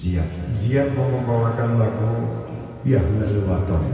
Ziad mau membawakan lagu Yahlul Waton.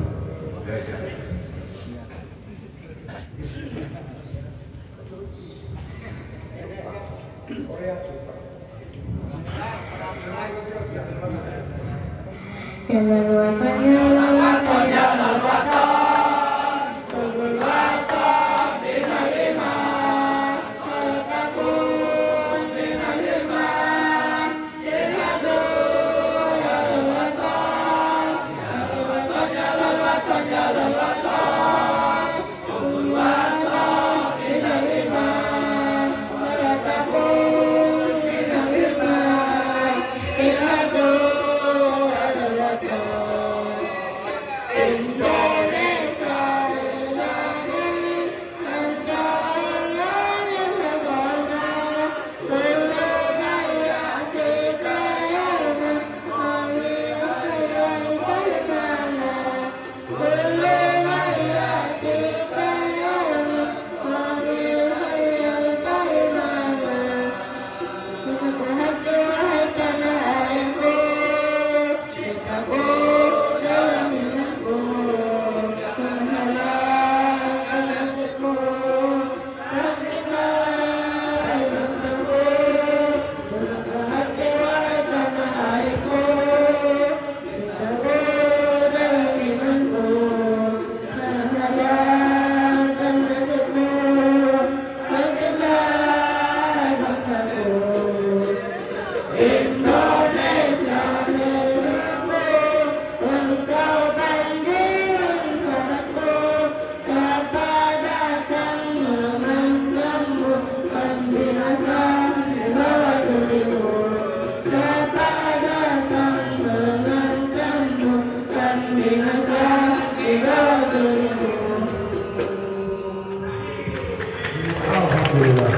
Alhamdulillah,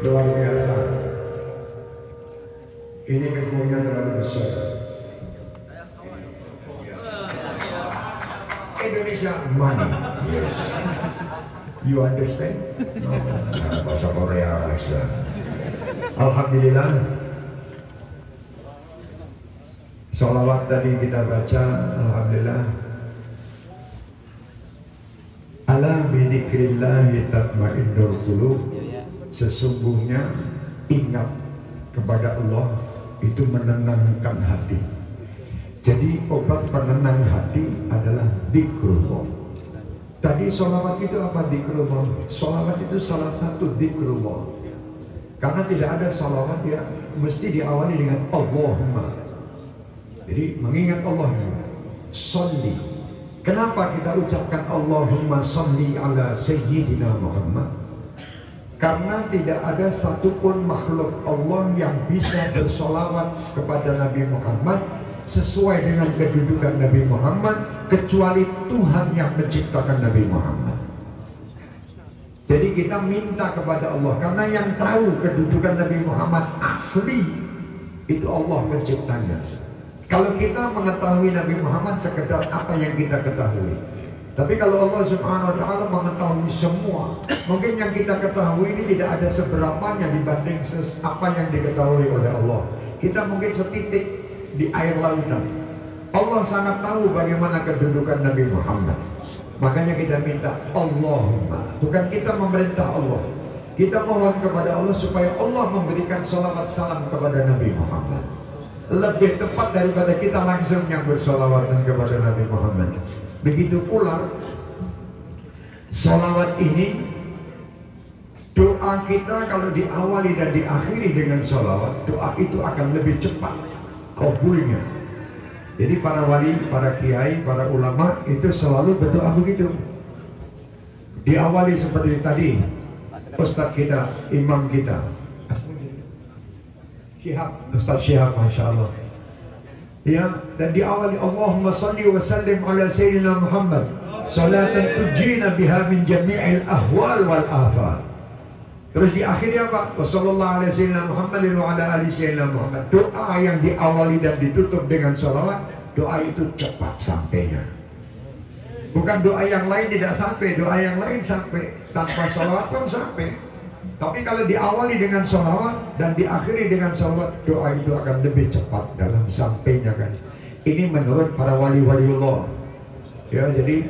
luar biasa. Ini ilmunya terlalu besar. Indonesia money. Yes. You understand? No. Bahasa Korea bisa. Alhamdulillah. Sholawat tadi kita baca, alhamdulillah. Ala bidzikrillahi tatmainnul qulub. Sesungguhnya ingat kepada Allah itu menenangkan hati. Jadi obat penenang hati adalah dzikrullah. Tadi sholawat itu apa dzikrullah? Sholawat itu salah satu dzikrullah. Karena tidak ada sholawat yang mesti diawali dengan Allahumma. Jadi mengingat Allah, sholli. Kenapa kita ucapkan Allahumma sholli ala Sayyidina Muhammad? Karena tidak ada satupun makhluk Allah yang bisa bersolawat kepada Nabi Muhammad sesuai dengan kedudukan Nabi Muhammad kecuali Tuhan yang menciptakan Nabi Muhammad. Jadi kita minta kepada Allah karena yang tahu kedudukan Nabi Muhammad asli itu Allah menciptanya. Kalau kita mengetahui Nabi Muhammad sekedar apa yang kita ketahui. Tapi kalau Allah Subhanahu wa Ta'ala mengetahui semua, mungkin yang kita ketahui ini tidak ada seberapanya dibanding apa yang diketahui oleh Allah. Kita mungkin setitik di air lautan. Allah sangat tahu bagaimana kedudukan Nabi Muhammad. Makanya kita minta Allahumma. Bukan kita memerintah Allah. Kita mohon kepada Allah supaya Allah memberikan salawat salam kepada Nabi Muhammad. Lebih tepat daripada kita langsung yang bersolawatan kepada Nabi Muhammad. Begitu pula solawat ini, doa kita kalau diawali dan diakhiri dengan solawat, doa itu akan lebih cepat kabulnya. Jadi para wali, para kiai, para ulama itu selalu berdoa begitu. Diawali seperti tadi Ustadz kita, imam kita Syihab, Ustaz Syihab, Masya Allah. Ya, dan diawali Allahumma salli wa sallim ala Sayyidina Muhammad salatan tujina biha min jami'il ahwal wal afat. Terus di akhirnya apa? Wassallallahu ala Sayyidina Muhammadin wa ala ali Sayyidina Muhammad. Doa yang diawali dan ditutup dengan sholawat, doa itu cepat sampainya. Bukan doa yang lain tidak sampai, doa yang lain sampai tanpa sholawat pun sampai. Tapi kalau diawali dengan sholawat dan diakhiri dengan sholawat, doa itu akan lebih cepat dalam sampainya kan. Ini menurut para wali-waliullah. Ya, jadi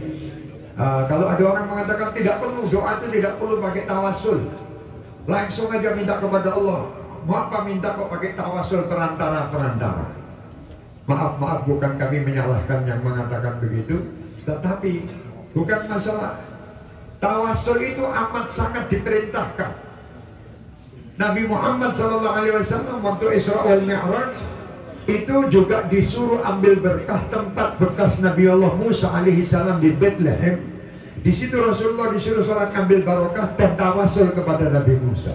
kalau ada orang mengatakan tidak perlu, doa itu tidak perlu pakai tawasul, langsung aja minta kepada Allah. Mau apa minta kok pakai tawasul perantara-perantara? Maaf, bukan kami menyalahkan yang mengatakan begitu, tetapi bukan masalah. Tawasul itu amat sangat diperintahkan. Nabi Muhammad SAW waktu Isra wal Mi'raj itu juga disuruh ambil berkah tempat bekas Nabi Allah Musa alaihissalam di Bethlehem. Di situ Rasulullah disuruh sholat ambil barokah dan tawasul kepada Nabi Musa.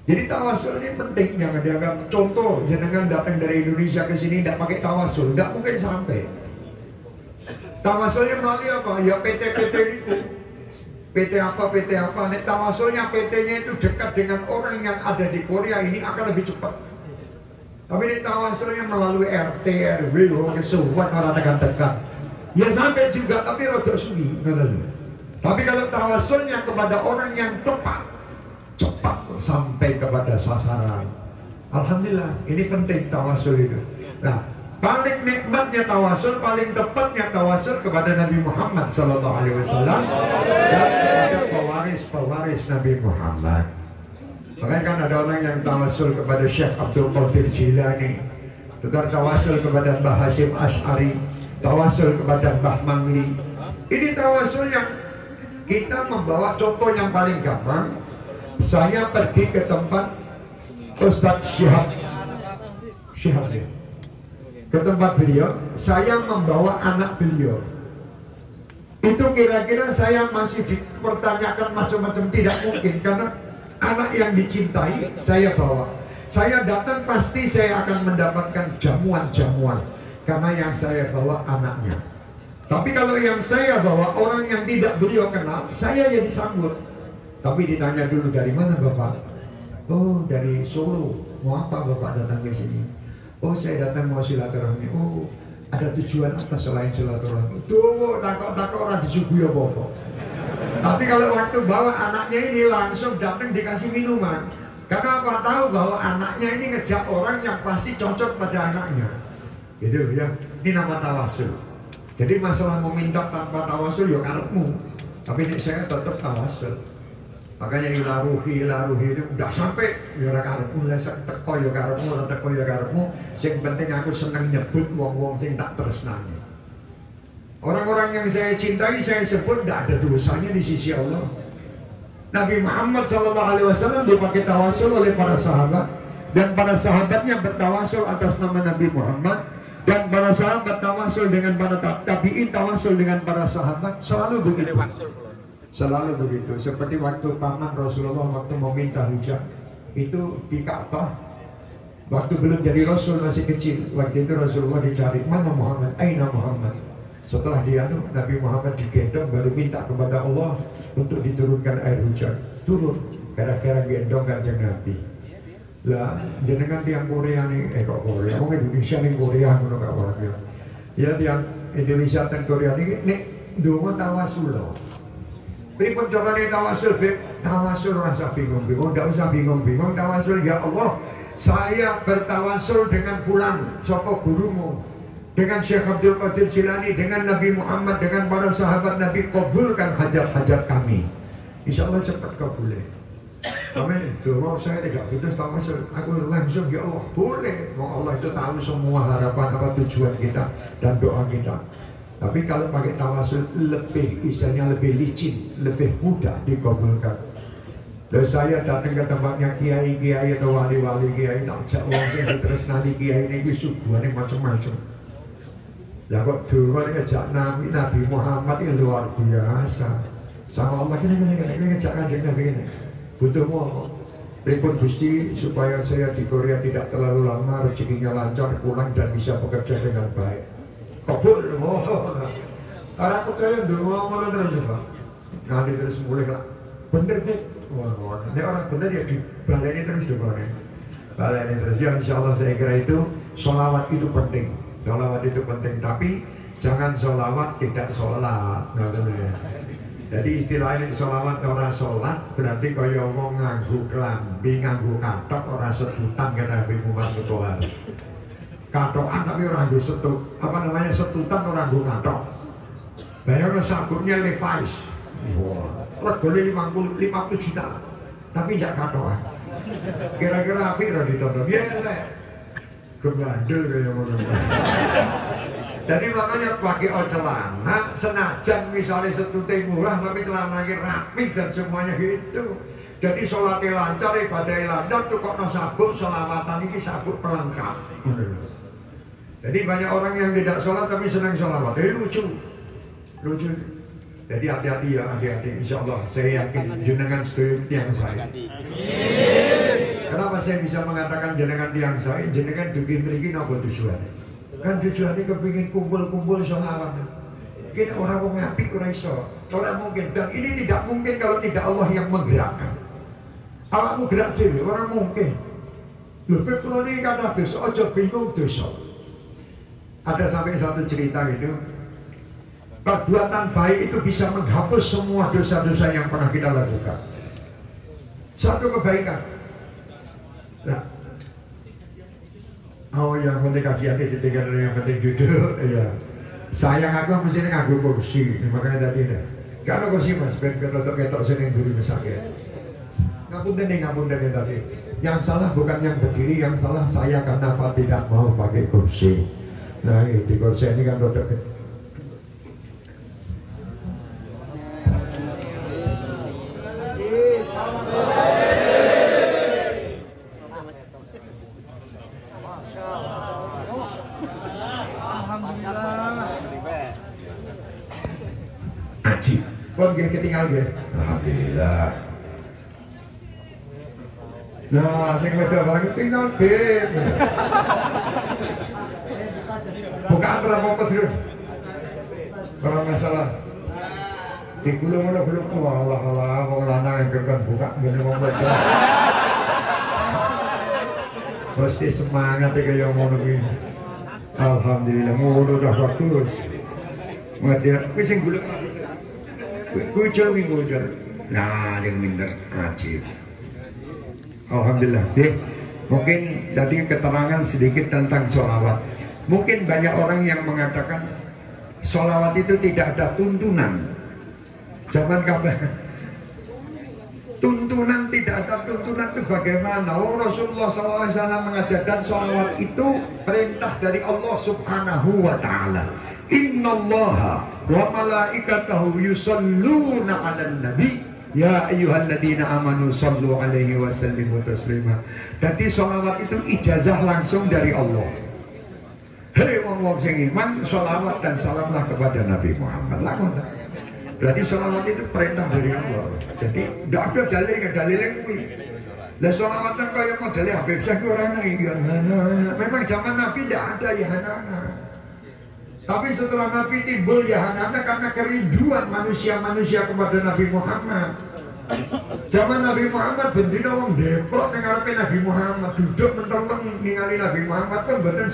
Jadi tawasul ini penting, jangan dianggap contoh. Jangan datang dari Indonesia ke sini tidak pakai tawasul, tidak mungkin sampai. Tawasulnya melalui apa? Ya PT-PT itu. PT apa, nek tawasulnya PT-nya itu dekat dengan orang yang ada di Korea, ini akan lebih cepat. Tapi nek tawasulnya melalui RT, RW, kesuwan orang dekat-dekat, ya sampai juga, tapi rodok suwi. Tapi kalau tawasulnya kepada orang yang tepat, cepat sampai kepada sasaran. Alhamdulillah, ini penting tawasul itu. Nah, paling nikmatnya tawasul, paling tepatnya tawasul kepada Nabi Muhammad SAW dan kepada pewaris Nabi Muhammad. Makanya kan ada orang yang tawasul kepada Syekh Abdul Qadir Jilani, tawasul kepada Mbah Hashim Ash'ari, tawasul kepada Mbah Mangli. Ini tawasul yang kita membawa contoh yang paling gampang. Saya pergi ke tempat Ustadz Syihab ya. Ke tempat beliau, saya membawa anak beliau. Itu kira-kira saya masih dipertanyakan macam-macam, tidak mungkin, karena anak yang dicintai saya bawa. Saya datang pasti saya akan mendapatkan jamuan-jamuan, karena yang saya bawa anaknya. Tapi kalau yang saya bawa orang yang tidak beliau kenal, saya ya disambut. Tapi ditanya dulu, dari mana Bapak? Oh, dari Solo. Mau apa Bapak datang ke sini? Oh, saya datang mau silaturahmi. Oh, ada tujuan apa selain silaturahmi? Tuh, takut orang disuguhi apa-apa. Tapi kalau waktu bawa anaknya ini langsung datang dikasih minuman. Karena apa? Tahu bahwa anaknya ini ngejak orang yang pasti cocok pada anaknya. Gitu ya. Ini nama tawasul. Jadi masalah meminta tanpa tawasul ya karepmu. Tapi ini saya tetap tawasul. Makanya ilaruhi itu udah sampai ya karepmu, lesek teko ya karepmu, sing penting aku seneng nyebut wong-wong sing tak tresnani. Orang-orang yang saya cintai saya sebut tidak ada dosanya di sisi Allah. Nabi Muhammad SAW dipakai tawasul oleh para sahabat, dan para sahabatnya bertawasul atas nama Nabi Muhammad, dan para sahabat tawasul dengan para tabi'in, tawasul dengan para sahabat, selalu begitu. Selalu begitu. Seperti waktu paman Rasulullah waktu mau minta hijab itu di Ka'bah, waktu belum jadi Rasul, masih kecil. Waktu itu Rasulullah dicari, mana Muhammad, aina Muhammad. Setelah dia Nabi Muhammad digendong, baru minta kepada Allah untuk diturunkan air hujan. Turun, gara-gara gendong kanjeng Nabi. Lah, jenengan tiang Korea nih, kok Korea, mau Indonesia nih Korea, ngono gak Korea. Ya tiang Indonesia dan Korea nih donga tawasul loh. Pripun carane tawasul, Beb? Tawasul rasa bingung-bingung, enggak usah bingung-bingung. Tawasul, ya Allah, saya bertawasul dengan fulan, sapa gurumu, dengan Syekh Abdul Qadir Jilani, dengan Nabi Muhammad, dengan para sahabat Nabi, kabulkan hajat-hajat kami. Insya Allah cepat kabulnya. Amin. Kalau saya tidak butuh tawasul, aku langsung ya Allah, boleh. Allah itu tahu semua harapan, apa tujuan kita dan doa kita. Tapi kalau pakai tawasul lebih, istilahnya lebih licin, lebih mudah dikabulkan. Dan saya datang ke tempatnya kiai-kiai atau wali-wali kiai, tak jak wong terus nanti kiai ini suguhane macam-macam. Lah kok dulu ngejak Nabi Muhammad itu luar biasa. Sama Allah ini ngejak kanjeng Nabi ini. Butuhmu apa? Pripun Gusti supaya saya di Korea tidak terlalu lama, rezekinya lancar, pulang dan bisa bekerja dengan baik. Kabul, orang percaya dulu ngono terus Pak. Nanti terus mulai lah. Bener deh. Wah, ini orang bener ya dibaleni terus deh Pak. Baleni terus. Ya insya Allah saya kira itu sholawat itu penting. Sholawat itu penting. Tapi jangan sholawat tidak sholat. Jadi istilahnya sholawat ora sholat berarti kaya wong nganggo klambi, nganggo kathok ora setutan kena Nabi Muhammad Mutohar. Kathokan tapi ora nganggo setut, apa namanya setutan ora nganggo kathok. Bayangno sabuknya Levi's. Wah, regane 50 juta. Tapi tidak kathokan. Kira-kira apik ora ditonton. Ya elek. Kebandel kaya ngono. Jadi makanya pakai celana, senajan misalnya setute murah tapi celananya rapi dan semuanya gitu. Jadi sholatnya lancar, ibadahnya lancar, tuh kok no sabuk, sholawatan ini sabuk pelengkap. Jadi banyak orang yang tidak sholat tapi senang sholawat. Jadi lucu. Jadi hati-hati ya, hati-hati. Insya Allah saya yakin jenengan setuju yang saya. Kenapa saya bisa mengatakan jenengan tiang saya? Jenengan juga memiliki apa tujuannya? Kan tujuannya kepingin kumpul-kumpul sholawat. Kita orang mau ngapi orang iso. Tidak mungkin. Dan ini tidak mungkin kalau tidak Allah yang menggerakkan. Awakmu gerak dhewe orang mungkin. Lebih perlu ini kata dosa, ojo bingung dosa. Ada sampai satu cerita gitu. Perbuatan baik itu bisa menghapus semua dosa-dosa yang pernah kita lakukan. Satu kebaikan. Nah, oh yang penting kajiannya ditinggal, yang penting duduk. Ya. Sayang aku mesti nganggo kursi, makanya tadi dah. Kalau kursi mas, ben ketok sini guru sakit. Ngapunten tadi. Yang salah bukan yang berdiri, yang salah saya karena apa tidak mau pakai kursi. Nah di kursi ini kan rodok. Aji, pun dia ketinggal dia. Alhamdulillah. Nah, sing wedok barang tinggal beb. Bukan apa-apa dulu. Barang masalah. Di gulung-gulung Allah wong lanang yang gerbang buka ngene wong wedok. Pasti semangat e kaya ngono kuwi. Alhamdulillah ngono dah bagus. Mati kuwi sing gulung. Kuwi cewek ngono. Nah, yang minder ajib. Alhamdulillah. Mungkin tadi keterangan sedikit tentang sholawat. Mungkin banyak orang yang mengatakan sholawat itu tidak ada tuntunan. Zaman kabar tuntunan tidak ada tuntunan itu bagaimana? Oh, Rasulullah SAW mengajarkan sholawat itu perintah dari Allah Subhanahu wa Ta'ala. Innallaha wa malaikatahu yusalluna 'alan nabi. Ya ayyuhalladzina amanu sallu alaihi wa sallimu taslima. Jadi sholawat itu ijazah langsung dari Allah. Hei wong-wong sing iman, sholawat dan salamlah kepada Nabi Muhammad. Lakon. Berarti sholawat itu perintah dari Allah. Jadi tidak ada dalil kuwi. Lah sholawatan kaya modele Habib Syekh ora ana ya. Memang zaman Nabi tidak ada ya ana. Tapi setelah Nabi timbul ya anak-anak karena kerinduan manusia-manusia kepada Nabi Muhammad. Zaman Nabi Muhammad bendina wong Depok ngarepe Nabi Muhammad duduk menteleng ningali Nabi Muhammad kan mboten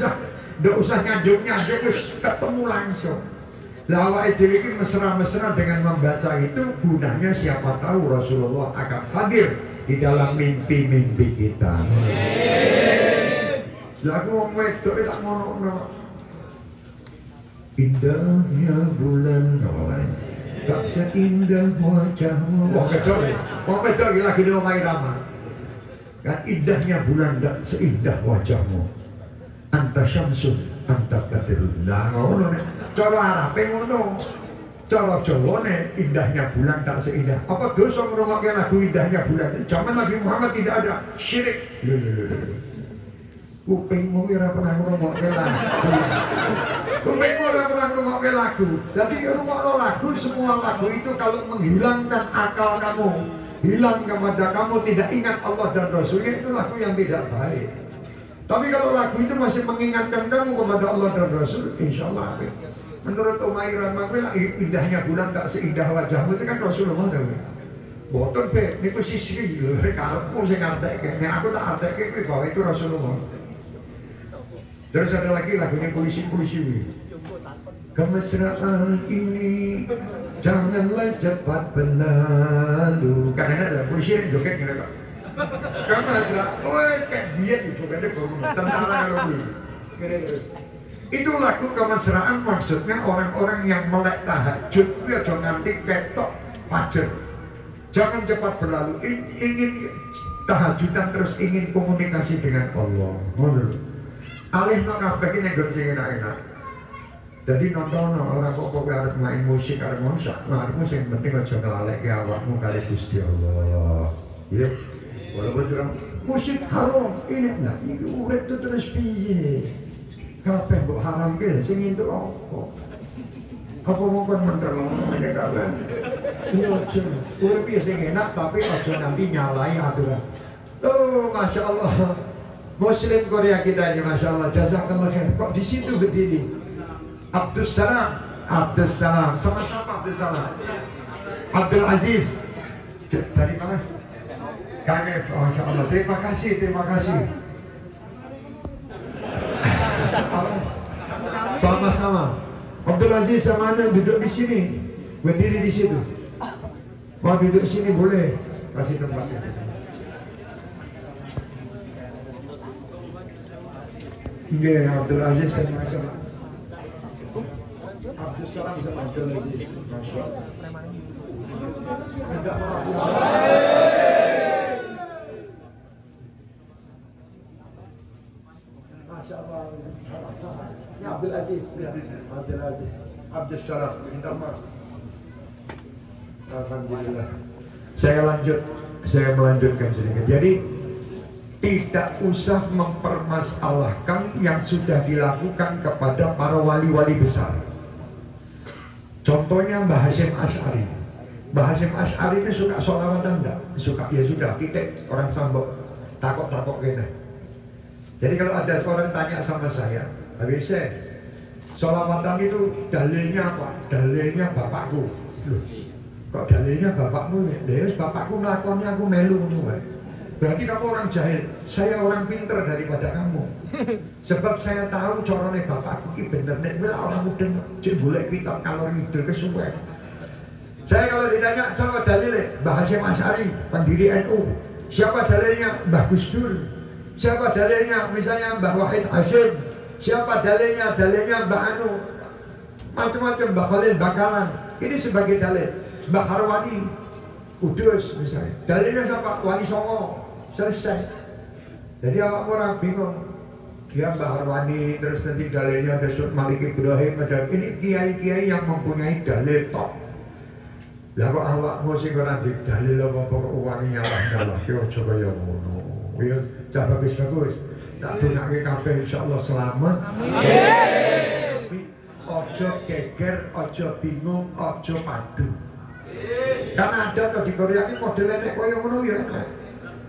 ndak usah nyanjuk-nyanjuk wis ketemu langsung. Lah awake dhewe iki mesra-mesra dengan membaca itu gunanya siapa tahu Rasulullah akan hadir di dalam mimpi-mimpi kita. Lah aku wong wedok tak ngono-ngono. Indahnya bulan tak seindah wajahmu. Wong wedok lagi di omah Irama. Kan indahnya bulan tak seindah wajahmu. Anta syamsun, anta kathirun. Lah ngono nek cara Arabe ngono. Cara Jawane indahnya bulan tak seindah. Apa dosa ngrungokke lagu indahnya bulan? Zaman Nabi Muhammad tidak ada syirik. Kupingmu ora pernah ngrungokke lagu. Kupingmu ora pernah ngrungokke lagu. Jadi ngrungokno lagu, semua lagu itu kalau menghilangkan akal kamu, hilang kepada kamu, tidak ingat Allah dan Rasulnya, itu lagu yang tidak baik. Tapi kalau lagu itu masih mengingatkan kamu kepada Allah dan Rasul, insya Allah baik. Menurut Umairah Magwil, indahnya bulan tak seindah wajahmu, itu kan Rasulullah tahu. Boten be, niku siswi lho, karepmu sing artekke, nek aku tak artekke kuwi bahwa itu Rasulullah. Terus ada lagi lagunya polisi-polisi ini. kemesraan ini janganlah cepat berlalu. Kadang-kadang ada polisi yang joget gitu kok. Kemesraan, kayak dia jogetnya tentara kalau terus. Itu lagu kemesraan maksudnya orang-orang yang melek tahajud ya jangan nganti ketok fajar. Jangan cepat berlalu, ingin tahajudan terus ingin komunikasi dengan Allah. Alih no kabeh iki nek sing enak-enak. Jadi nonton orang kok harus main musik, harus monsak. Nah, musik yang penting aja ngelaleke awakmu kali Gusti Allah. Ya. Walaupun juga musik haram, ini enggak iki urip terus piye? Kabeh kok haram ke sing entuk apa? Apa mungkin menterno nek kabeh. Iya, urip sing enak tapi aja nanti nyalai aturan. Oh, Masya Allah. Muslim Korea kita ini, Masya Allah. Jazakallah khair. Kok di situ berdiri? Abdus Salam, sama-sama Abdus Salam. Abdul Aziz. Dari mana? KMF, Masya Allah. Terima kasih. Sama-sama. Abdul Aziz sama Anda duduk di sini, berdiri di situ. Mau duduk sini boleh, kasih tempatnya. Iya, Abdul Aziz sama Abdul Salam sama Abdul Aziz. Masya Allah. Masya Allah. Ya Abdul Aziz, Abdul Salam, minta maaf. Alhamdulillah. Saya melanjutkan sedikit. Jadi tidak usah mempermasalahkan yang sudah dilakukan kepada para wali-wali besar. Contohnya Mbah Hasyim Asy'ari. Mbah Hasyim Asy'ari itu suka sholawatan enggak? Suka, ya sudah, titik orang sambok takok-takok gini. Jadi kalau ada orang tanya sama saya, Habib Syekh, sholawatan itu dalilnya apa? Dalilnya bapakku. Loh, kok dalilnya bapakmu? Deus bapakku melakukannya aku melu ngono. Berarti kamu orang jahil, saya orang pinter daripada kamu. Sebab saya tahu caranya bapakku ini bener nek orang muda cek boleh kitab kalau ngidul kesuwen. Saya kalau ditanya sama dalilnya Mbah Hasyim Asy'ari, pendiri NU, siapa dalilnya? Mbah Gus Dur. Siapa dalilnya? Misalnya Mbah Wahid Hasyim. Siapa dalilnya? Dalilnya Mbah Anu. Macam-macam, Mbah Khalil Bakalan. Ini sebagai dalil. Mbah Harwani Kudus misalnya. Dalilnya siapa? Wali Songo. Selesai. Jadi awak orang bingung. Ya Mbah Harwani, terus nanti dalilnya ada Syekh Malik Ibrahim, ada ini kiai-kiai yang mempunyai dalil top. Lah kok awak mau sing ora di dalil apa uangnya nyalah-nyalah yo coba ya ngono. Ya coba bagus. Tak dongake kabeh insyaallah selamat. Amin. Ojo geger, ojo bingung, ojo padu. Karena ada tuh di Korea ini modelnya nek koyo ngono ya enak.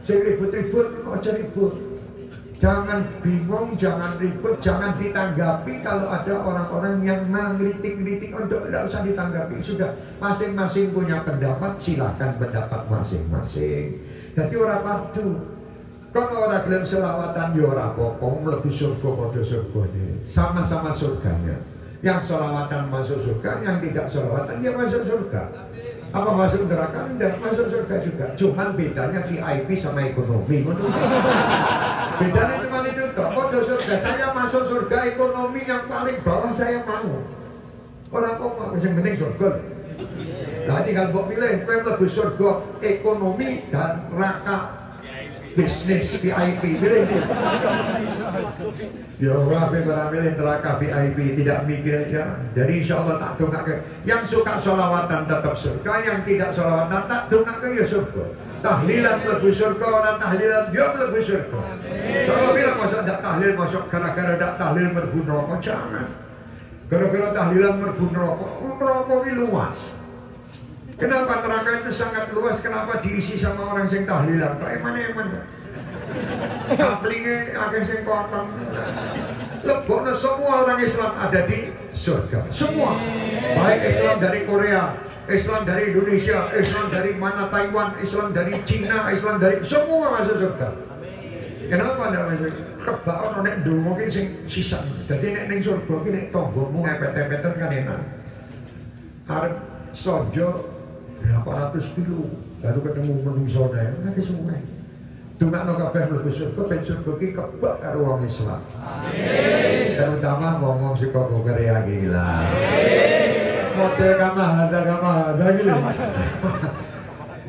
Sing ribut-ribut aja ribut. Jangan bingung, jangan ribut, jangan ditanggapi kalau ada orang-orang yang mengkritik-kritik untuk tidak usah ditanggapi. Sudah masing-masing punya pendapat, silakan pendapat masing-masing. Jadi orang padu. Kalau orang gelem selawatan ya ora apa-apa, mlebu surga padha surgane. Sama-sama surganya. Yang selawatan masuk surga, yang tidak selawatan dia masuk surga. Apa masuk neraka? Tidak, masuk surga juga. Cuman bedanya VIP sama ekonomi. Bedanya cuma itu toh. Kode surga, saya masuk surga ekonomi yang paling bawah saya mau. Orang kok mau yang penting surga. Nah tinggal buat pilih, kau lebih surga ekonomi dan neraka bisnis VIP. Pilih ini. Ya Allah, para milih neraka VIP tidak mikir aja. Jadi insya Allah tak dongak ke. Yang suka sholawatan tetap surga, yang tidak sholawatan tak dongak ke ya surga. Tahlilan lebih surga, orang tahlilan dia lebih surga. Kalau bilang masuk tak tahlil masuk gara-gara tak tahlil merbu neraka, jangan. Gara-gara tahlilan merbu neraka, neraka ini luas. Kenapa neraka itu sangat luas? Kenapa diisi sama orang yang tahlilan? Tak eman-eman. Kaplingnya agak sing kotor. Leboknya semua orang Islam ada di surga. Semua. Baik Islam dari Korea, Islam dari Indonesia, Islam dari mana Taiwan, Islam dari Cina, Islam dari semua masuk surga. Kenapa ndak masuk? Kebak ono nek ndonga ki sing sisa. Dadi nek ning surga ki nek tanggamu ngepet-epetan kan enak. Arep sojo berapa ratus kilo baru ketemu menungso nek nek sungai. Tungakno kabeh mlebu surga ben surga ki kebak karo wong Islam. Amin. Terutama ngomong saka Korea iki lah. Amin. Model kamah iki lho.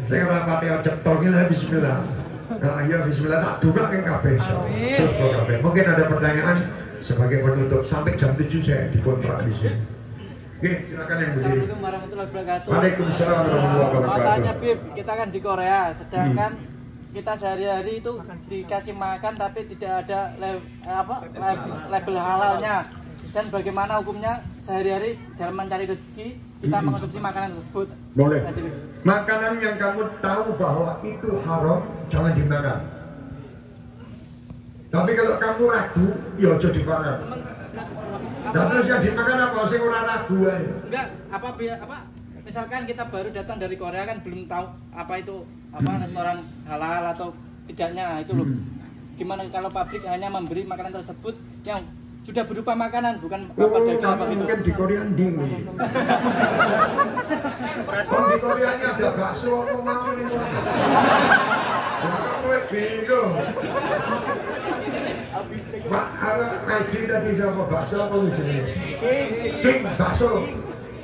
Sing ora pati cetha iki lah bismillah. Nah, ya bismillah tak dongakne kabeh surga kabeh. Mungkin ada pertanyaan sebagai penutup sampai jam 7 saya dikontrak di sini. Oke, silakan yang berdiri. Assalamualaikum warahmatullahi wabarakatuh. Waalaikumsalam warahmatullahi wabarakatuh. Mau tanya Bib, kita kan di Korea, sedangkan kita sehari-hari itu dikasih makan tapi tidak ada label halalnya. Dan bagaimana hukumnya sehari-hari dalam mencari rezeki kita mengonsumsi makanan tersebut? Boleh. Makanan yang kamu tahu bahwa itu haram jangan dimakan. Tapi kalau kamu ragu, ya aja dimakan. Dan terus yang dimakan apa? Sing ora ragu ae. Enggak, misalkan kita baru datang dari Korea kan belum tahu apa itu restoran halal atau tidaknya itu loh. Gimana kalau pabrik hanya memberi makanan tersebut yang sudah berupa makanan bukan apa daging apa gitu. Mungkin di Korea dingin. Di Korea nya ada bakso apa mau ini. Kowe bingung. Pak, Aji tadi sama bakso apa jenenge? King bakso.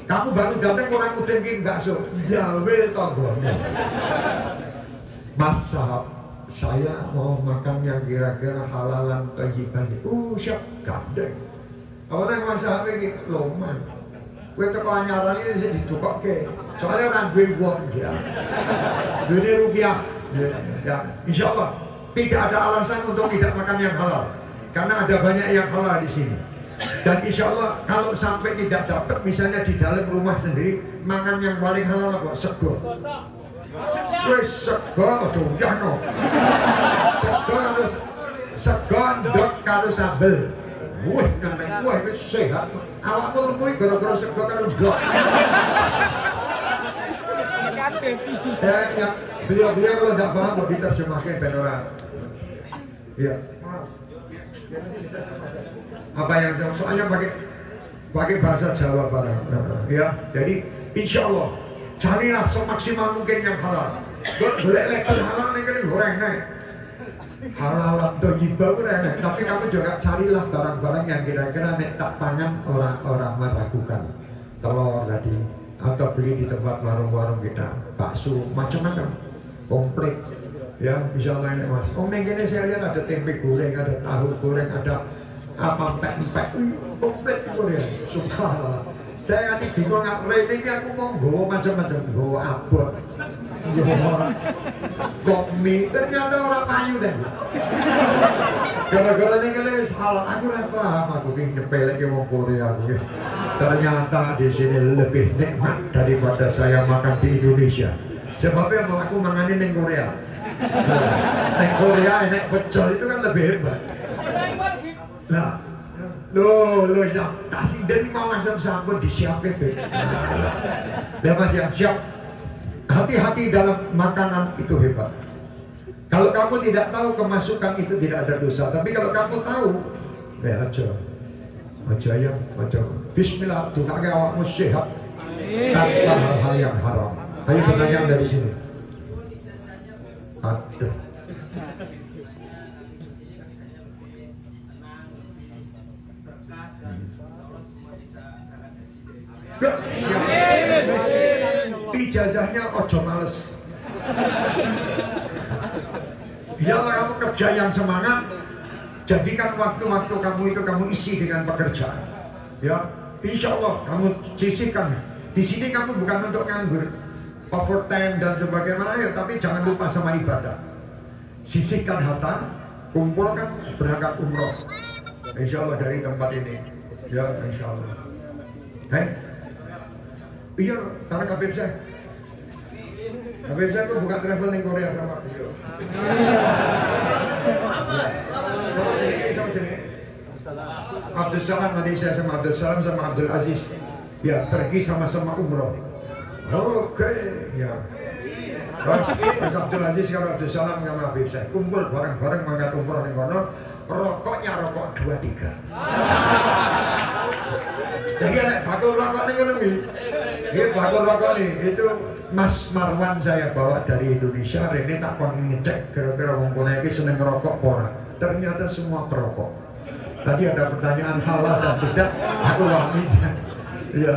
Kamu baru datang orang udah king bakso. Jawel tonggonya. Masa saya mau makan yang kira-kira halalan tajiban. Siap gandeng. Awalnya masa ini loman. Kue teko anyaran ini bisa ditukokke. Soalnya orang gue wong dia. Duit rupiah. Ya, insya Allah tidak ada alasan untuk tidak makan yang halal. Karena ada banyak yang halal di sini. Dan insya Allah kalau sampai tidak dapat, misalnya di dalam rumah sendiri, makan yang paling halal apa? Sego. Wes sego, no. Sego ndok karo sambel. Wih, nantang wah itu sehat. Awakmu lumpuh gara-gara sego karo ndok. Ya, beliau kalau tidak paham lebih terjemahkan penora. Ya. Apa yang soalnya pakai bahasa Jawa Barat. Ya, jadi insya Allah carilah semaksimal mungkin yang halal. Boleh label halal nih kan goreng nih. Halal atau hibah goreng. Tapi kamu juga carilah barang-barang yang kira-kira nek tak pangan orang-orang meragukan. Telur tadi atau beli di tempat warung-warung kita, bakso macam-macam, komplit. Ya, bisa main mas. Ini saya lihat ada tempe goreng, ada tahu goreng, ada apa empek-empek, komplit goreng. Subhanallah. Saya nanti bingung nggak rating aku mau bawa macam-macam, bawa abot, kopi, ternyata orang payu deh. Gara-gara ini kalian salah, aku nggak paham, aku ingin nyepelek ke wong Korea aku. Ternyata di sini lebih nikmat daripada saya makan di Indonesia. Sebabnya aku manganin di Korea. Di Korea enak pecel itu kan lebih hebat. Nah, Loh, kasih dari mau langsung sampun disiapin. Ya mas ya, siap. Hati-hati dalam makanan itu hebat. Kalau kamu tidak tahu kemasukan itu tidak ada dosa. Tapi kalau kamu tahu, ya aja ya, aja. Bismillah, Tuhan awakmu sehat tanpa hal-hal yang haram. Ayo pertanyaan dari sini. Aduh. Ijazahnya ojo males. Biarlah kamu kerja yang semangat. Jadikan waktu-waktu kamu itu kamu isi dengan pekerjaan. Ya, insya Allah kamu sisihkan. Di sini kamu bukan untuk nganggur, overtime dan sebagainya, ya, tapi jangan lupa sama ibadah. Sisihkan harta, kumpulkan berangkat umroh. Insya Allah dari tempat ini. Ya, insya Allah. Iya, karena Habib saya itu bukan travel di Korea sama beliau. Abdul Salam tadi saya sama Abdul Salam sama Abdul Aziz. Ya, pergi sama-sama umroh. Oke, ya. Mas Abdul Aziz karo Abdul Salam sama Habib saya kumpul bareng-bareng mangkat umroh ning kono, rokoknya rokok 2-3. Jadi nek bakul rokok ning ngono iki. Iki bakul rokok nih, itu Mas Marwan saya bawa dari Indonesia, Rene tak kon ngecek kira-kira wong kono iki seneng ngerokok apa ora. Ternyata semua perokok. Tadi ada pertanyaan halal dan tidak, aku wangi. Ya.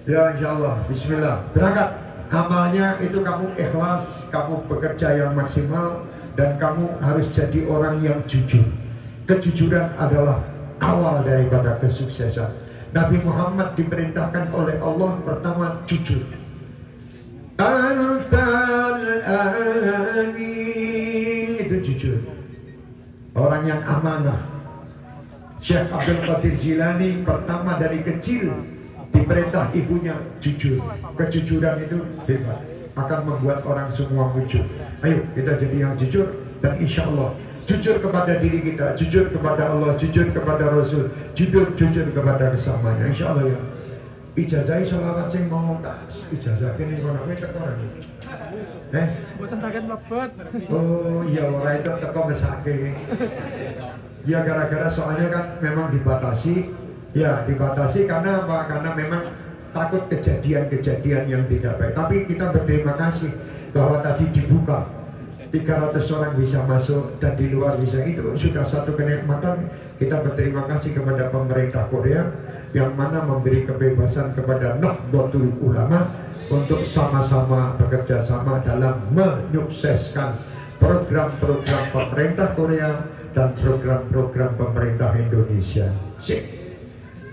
Ya insyaallah, bismillah. Berangkat. Amalnya itu kamu ikhlas, kamu bekerja yang maksimal, dan kamu harus jadi orang yang jujur. Kejujuran adalah awal daripada kesuksesan. Nabi Muhammad diperintahkan oleh Allah pertama jujur. Antal amin, itu jujur. Orang yang amanah. Syekh Abdul Qadir Jilani pertama dari kecil diperintah ibunya jujur. Kejujuran itu hebat, akan membuat orang semua jujur. Ayo kita jadi yang jujur, dan insya Allah jujur kepada diri kita, jujur kepada Allah, jujur kepada Rasul, jujur kepada kesamanya. Insya Allah ya. Ijazah sholawat sing mau tak ijazah ini kono kowe teko ora iki. Mboten saged mlebet. Oh iya ora itu teko mesake. Ya gara-gara soalnya kan memang dibatasi. Ya dibatasi karena apa? Karena memang takut kejadian-kejadian yang tidak baik. Tapi kita berterima kasih bahwa tadi dibuka 300 orang bisa masuk dan di luar bisa, itu sudah satu kenikmatan. Kita berterima kasih kepada pemerintah Korea yang mana memberi kebebasan kepada Nahdlatul Ulama untuk sama-sama bekerja sama dalam menyukseskan program-program pemerintah Korea dan program-program pemerintah Indonesia.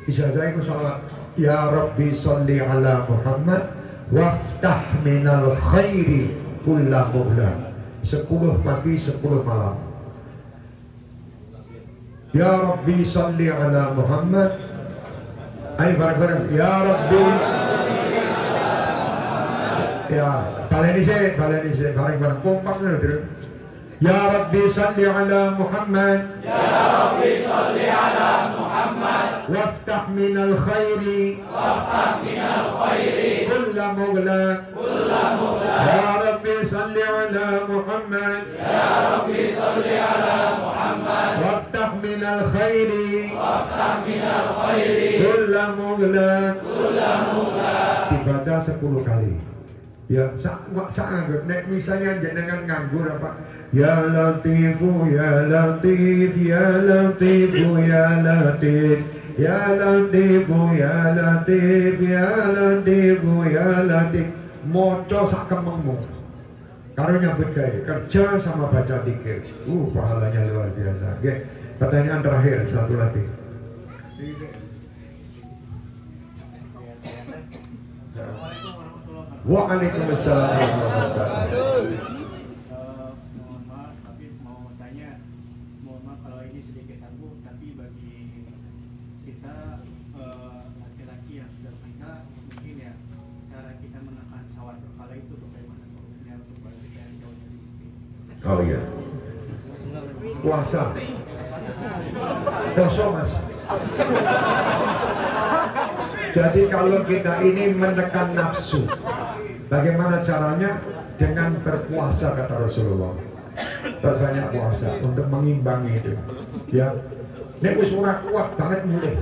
Bisa saya salawat. Ya Rabbi sholli ala Muhammad waftah minal khairi kulla muhla. 10 pagi 10 malam. Ya Rabbi sholli ala Muhammad. Ayo bareng-bareng. Ya Rabbi. Ya, baleni sih bareng-bareng kompak dulu. Ya Rabbi sholli ala Muhammad. Ya Rabbi sholli ala Muhammad. Waftah minal khairi. Waftah minal khairi. Kulla mughlaq. Kulla mughlaq. Ya Rabbi sholli ala Muhammad. Ya Rabbi sholli ala Muhammad. Waftah minal khairi. Waftah minal khairi. Kulla mughlaq. Kulla mughlaq. Dibaca 10 kali. Ya, sak nek misalnya jenengan nganggur apa? Ya Latifu, ya Latif, ya Latifu, ya Latif, ya Latifu, ya Latif, ya Latifu, ya Latif. Moco sak kemengmu. Karo nyambut gawe, kerja sama baca zikir. Pahalanya luar biasa. Oke, pertanyaan terakhir satu lagi. Waalaikumsalam warahmatullahi wabarakatuh. Mohon maaf, tapi mau tanya, mohon maaf kalau ini sedikit tabu, tapi bagi kita laki-laki yang sudah menikah, mungkin ya cara kita menekan syahwat berkala itu bagaimana solusinya untuk kita yang jauh dari istri? Oh iya. Puasa. Poso mas. Jadi kalau kita ini menekan nafsu, bagaimana caranya? Dengan berpuasa kata Rasulullah. Berbanyak puasa untuk mengimbangi itu. Ya, nek wis ora kuat banget mulai.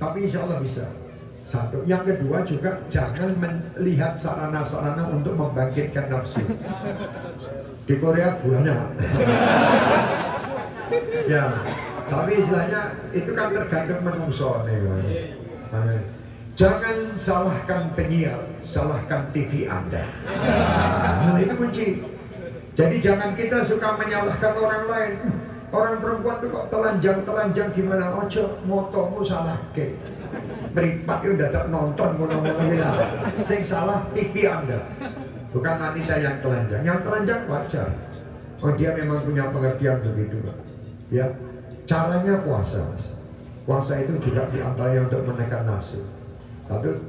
Tapi insya Allah bisa. Satu. Yang kedua juga jangan melihat sarana-sarana untuk membangkitkan nafsu. Di Korea banyak. Ya, tapi istilahnya itu kan tergantung menungso nih. Jangan salahkan penyiar, salahkan TV Anda. Nah, itu kunci. Jadi jangan kita suka menyalahkan orang lain. Orang perempuan itu kok telanjang gimana? Ojo, motomu salah ke. Beripat itu udah tak nonton ngono-ngono ya. Sing salah TV Anda. Bukan wanita yang telanjang. Yang telanjang wajar. Oh dia memang punya pengertian begitu, Pak. Ya, caranya puasa, Mas. Puasa itu juga diantaranya untuk menekan nafsu.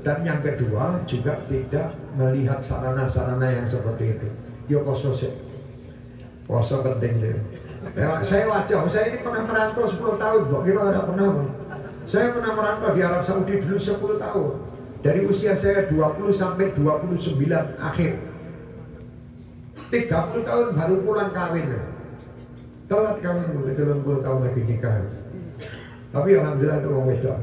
Dan yang kedua juga tidak melihat sarana-sarana yang seperti itu. Yo poso sih. Puasa penting deh. Ya, saya wajar. Saya ini pernah merantau 10 tahun, Pak. Kira ada pernah, Pak. Saya pernah merantau di Arab Saudi dulu 10 tahun. Dari usia saya 20 sampai 29 akhir. 30 tahun baru pulang kawin. Telat kawin, 30 tahun lagi nikah. Tapi alhamdulillah itu orang wedok.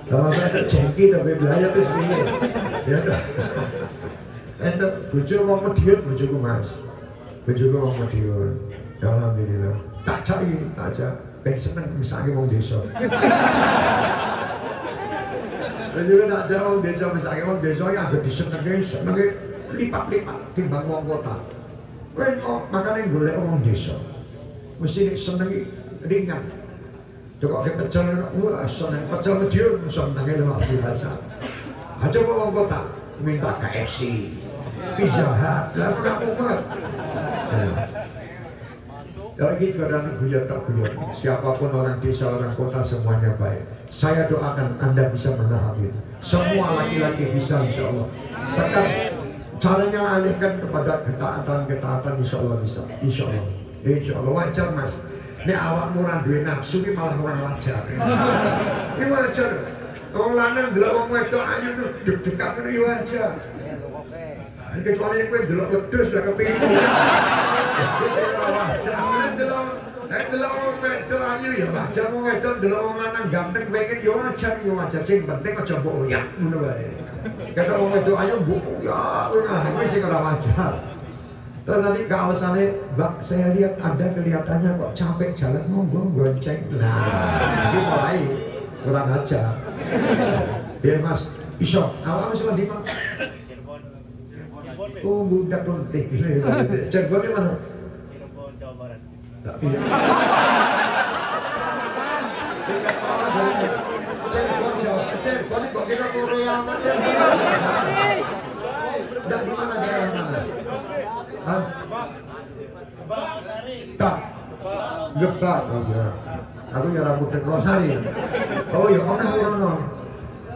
Kalau saya jengki tapi belajar terus ini. Ya udah. Itu bojo wong Madiun, bojoku Mas. Bojoku wong Madiun. Alhamdulillah. Tak cari, tak cari. Ben seneng misalnya wong desa. Dan juga tak jauh wong desa, misalnya wong desa yang ada disenengi lipat-lipat timbang wong kota. Kowe makanya golek wong desa. Mesti senengi ringan. Coba ke pecel, wah seneng pecel Madiun, senengnya luar biasa. Aja wong kota minta KFC, Pizza Hut, lah pernah umat. Ya gitu dan buyut tak buyut. Siapapun orang desa, orang kota semuanya baik. Saya doakan Anda bisa menahap itu. Semua laki-laki bisa insya Allah. Tekan caranya alihkan kepada ketaatan insya Allah bisa. Insya Allah. Insya Allah wajar Mas. Ini awak murah duit nafsu ini malah orang wajar. Ini wajar. Orang lanang delok wong wedok ayu tuh deg-degan ini wajar. Kecuali kowe delok wedhus lah kepengin. Delok wong wedok ayu ya wajar, wong wedok delok wong lanang ganteng pengen ya wajar, sing penting aja mbok oyak ngono wae. Kata wong wedok ayu mbok oyak, wis sing ora wajar. Terus nanti ke alasannya, Mbak saya lihat Anda kelihatannya kok capek jalan, monggo gonceng. Nah, ini mulai kurang ajar. Ya Mas, iso, awak mesti di mana? Oh, budak lontik. Cirebon di mana? Cirebon, Jawa Barat. Iya. Cirebon, Jawa. Cirebon ini kok kita Korea amat ya? Enggak di mana daerah mana? Hah? Tak. Gebak. Oh ya. Aku ya rambut Losari. Oh ya, orang.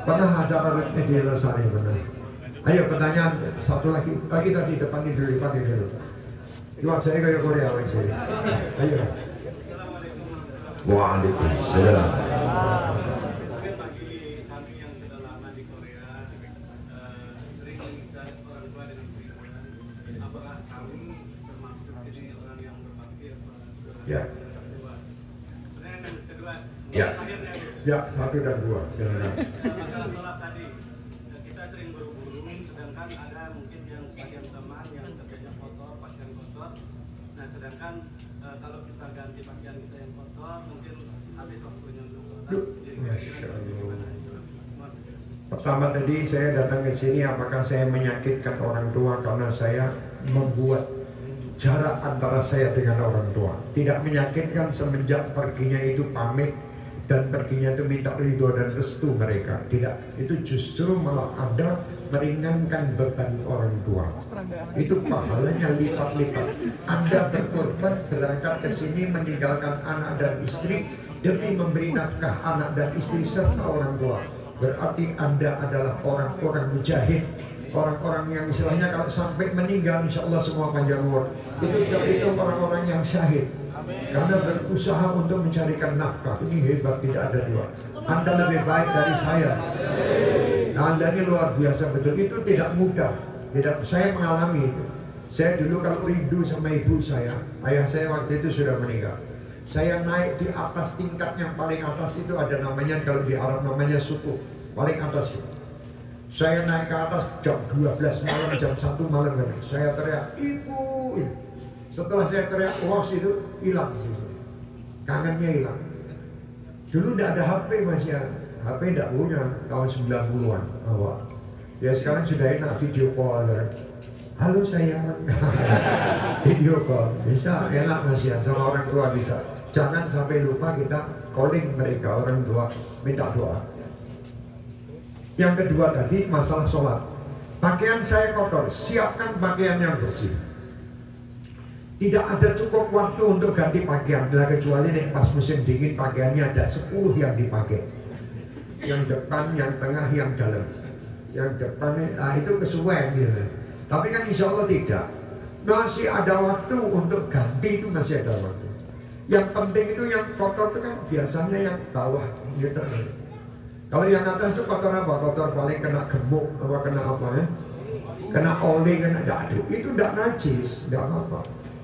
Pernah acara di Losari benar. Ayo pertanyaan satu lagi tadi depan ini dulu. Iwak saya kayak Korea wes. Ayo. Waalaikumsalam. Ya. Ya. Ya, 1 dan 2. Masalah tadi kita sering buru-buru, sedangkan ada mungkin yang sebagian teman yang kerjanya kotor, pakaian kotor. Nah, sedangkan kalau kita ganti pakaian kita yang kotor, mungkin habis waktunya untuk kotor. Masya Allah. Pertama tadi saya datang ke sini, apakah saya menyakitkan orang tua karena saya membuat jarak antara saya dengan orang tua? Tidak menyakitkan semenjak perginya itu pamit dan perginya itu minta ridho dan restu mereka. Tidak, itu justru malah Anda meringankan beban orang tua. Itu pahalanya lipat-lipat. Anda berkorban berangkat ke sini meninggalkan anak dan istri demi memberi nafkah anak dan istri serta orang tua. Berarti Anda adalah orang-orang mujahid, orang-orang yang istilahnya kalau sampai meninggal insya Allah semua panjang umur. Itu orang-orang yang syahid. Karena berusaha untuk mencarikan nafkah. Ini hebat, tidak ada dua. Anda lebih baik dari saya. Anda ini luar biasa betul. Itu tidak mudah. Saya mengalami itu. Saya dulu kalau rindu sama ibu saya, ayah saya waktu itu sudah meninggal. Saya naik di atas tingkat yang paling atas itu ada namanya, kalau di Arab namanya suku. Paling atas itu. Saya naik ke atas jam 12 malam, jam 1 malam. Saya teriak, ibu. Setelah saya teriak, was itu hilang. Kangennya hilang. Dulu tidak ada HP Mas ya. HP tidak punya, tahun 90-an awal. Ya sekarang sudah enak video call. Halo sayang. Video call. Bisa, enak Mas ya. Sama orang tua bisa. Jangan sampai lupa kita calling mereka, orang tua. Minta doa. Yang kedua tadi masalah sholat. Pakaian saya kotor, siapkan pakaian yang bersih. Tidak ada cukup waktu untuk ganti pakaian, kecuali nih pas musim dingin pakaiannya ada 10 yang dipakai. Yang depan, yang tengah, yang dalam. Yang depan, itu kesuwen gitu. Tapi kan insya Allah tidak. Masih ada waktu untuk ganti, itu masih ada waktu. Yang penting itu yang kotor itu kan biasanya yang bawah gitu. Kalau yang atas itu kotor apa? Kotor paling kena gemuk, apa kena apa ya? Kena oli, kena dadu. Itu tidak najis, tidak apa-apa.